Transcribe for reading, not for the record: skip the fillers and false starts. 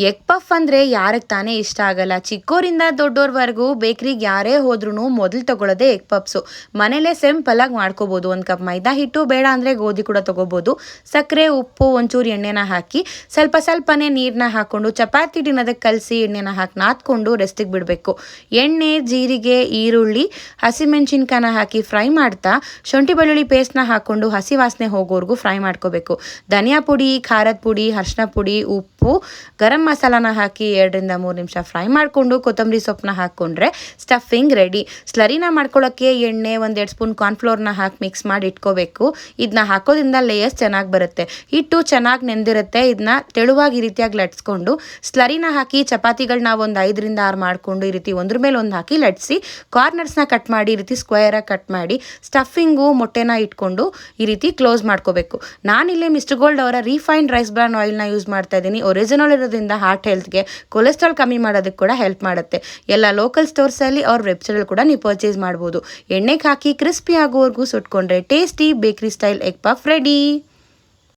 Egg puff ಅಂದರೆ ಯಾರಿಗೆ ತಾನೇ ಇಷ್ಟ ಆಗಲ್ಲ. ಚಿಕ್ಕೋರಿಂದ ದೊಡ್ಡೋರ್ವರೆಗೂ ಬೇಕ್ರಿಗೆ ಯಾರೇ ಹೋದ್ರೂ ಮೊದಲು ತೊಗೊಳ್ಳೋದೇ ಎಗ್ ಪಪ್ಸು. ಮನೇಲೇ ಸಿಂಪಲಾಗಿ ಮಾಡ್ಕೋಬೋದು. 1 ಕಪ್ ಮೈದಾ ಹಿಟ್ಟು, ಬೇಡ ಅಂದರೆ ಗೋಧಿ ಕೂಡ ತೊಗೋಬೋದು. ಸಕ್ಕರೆ, ಉಪ್ಪು, ಒಂಚೂರು ಎಣ್ಣೆನ ಹಾಕಿ ಸ್ವಲ್ಪನೇ ನೀರನ್ನ ಹಾಕ್ಕೊಂಡು ಚಪಾತಿ ಹಿಟ್ಟಿನದಕ್ಕೆ ಕಲಸಿ ಎಣ್ಣೆನ ಹಾಕಿ ನಾದ್ಕೊಂಡು ರೆಸ್ಟಿಗೆ ಬಿಡಬೇಕು. ಎಣ್ಣೆ, ಜೀರಿಗೆ, ಈರುಳ್ಳಿ, ಹಸಿಮೆಣಸಿನ್ಕಾಯನ್ನ ಹಾಕಿ ಫ್ರೈ ಮಾಡ್ತಾ ಶುಂಠಿ ಬೆಳ್ಳುಳ್ಳಿ ಪೇಸ್ಟ್ನ ಹಾಕ್ಕೊಂಡು ಹಸಿ ವಾಸನೆ ಹೋಗೋವರೆಗೂ ಫ್ರೈ ಮಾಡ್ಕೋಬೇಕು. ಧನಿಯಾ ಪುಡಿ, ಖಾರದ ಪುಡಿ, ಅರಿಶಿನ ಪುಡಿ, ಉಪ್ಪು, ಗರಂ ಮಸಾಲಾನ ಹಾಕಿ 2 ರಿಂದ 3 ನಿಮಿಷ ಫ್ರೈ ಮಾಡಿಕೊಂಡು ಕೊತ್ತಂಬರಿ ಸೊಪ್ಪನ್ನ ಹಾಕ್ಕೊಂಡ್ರೆ ಸ್ಟಫಿಂಗ್ ರೆಡಿ. ಸ್ಲರಿನ ಮಾಡ್ಕೊಳ್ಳೋಕ್ಕೆ ಎಣ್ಣೆ, 1-2 ಸ್ಪೂನ್ ಕಾರ್ನ್ಫ್ಲೋರ್ನ ಹಾಕಿ ಮಿಕ್ಸ್ ಮಾಡಿ ಇಟ್ಕೋಬೇಕು. ಇದನ್ನ ಹಾಕೋದ್ರಿಂದ ಲೇಯರ್ಸ್ ಚೆನ್ನಾಗಿ ಬರುತ್ತೆ. ಹಿಟ್ಟು ಚೆನ್ನಾಗಿ ನೆಂದಿರುತ್ತೆ. ಇದನ್ನ ತೆಳುವಾಗಿ ಈ ರೀತಿಯಾಗಿ ಲಟ್ಸ್ಕೊಂಡು ಸ್ಲರಿನ ಹಾಕಿ ಚಪಾತಿಗಳನ್ನ ಒಂದು 5 ರಿಂದ 6 ಮಾಡಿಕೊಂಡು ಈ ರೀತಿ ಒಂದ್ರ ಮೇಲೆ ಒಂದು ಹಾಕಿ ಲಟ್ಸಿ ಕಾರ್ನರ್ಸ್ನ ಕಟ್ ಮಾಡಿ ಈ ರೀತಿ ಸ್ಕ್ವೇರಾಗಿ ಕಟ್ ಮಾಡಿ ಸ್ಟಫಿಂಗು ಮೊಟ್ಟೆನ ಇಟ್ಕೊಂಡು ಈ ರೀತಿ ಕ್ಲೋಸ್ ಮಾಡ್ಕೋಬೇಕು. ನಾನಿಲ್ಲಿ ಮಿಸ್ಟರ್ ಗೋಲ್ಡ್ ಅವರ ರಿಫೈನ್ಡ್ ರೈಸ್ ಬ್ರಾನ್ ಆಯಿಲ್ನ ಯೂಸ್ ಮಾಡ್ತಾ ಇದ್ದೀನಿ. ಒರಿಜಿನಲ್ ಇರೋದ್ರಿಂದ ಹಾರ್ಟ್ ಹೆಲ್ತ್ಗೆ, ಕೊಲೆಸ್ಟ್ರಾಲ್ ಕಮ್ಮಿ ಮಾಡೋದಕ್ಕೆ ಕೂಡ ಹೆಲ್ಪ್ ಮಾಡುತ್ತೆ. ಎಲ್ಲ ಲೋಕಲ್ ಸ್ಟೋರ್ಸಲ್ಲಿ ಅವ್ರ ವೆಬ್ಸೈಟಲ್ಲಿ ಕೂಡ ನೀವು ಪರ್ಚೇಸ್ ಮಾಡ್ಬೋದು. ಎಣ್ಣೆಗೆ ಹಾಕಿ ಕ್ರಿಸ್ಪಿ ಆಗೋವರೆಗೂ ಸುಟ್ಕೊಂಡ್ರೆ ಟೇಸ್ಟಿ ಬೇಕ್ರಿ ಸ್ಟೈಲ್ ಎಗ್ ಪಫ್ ರೆಡಿ.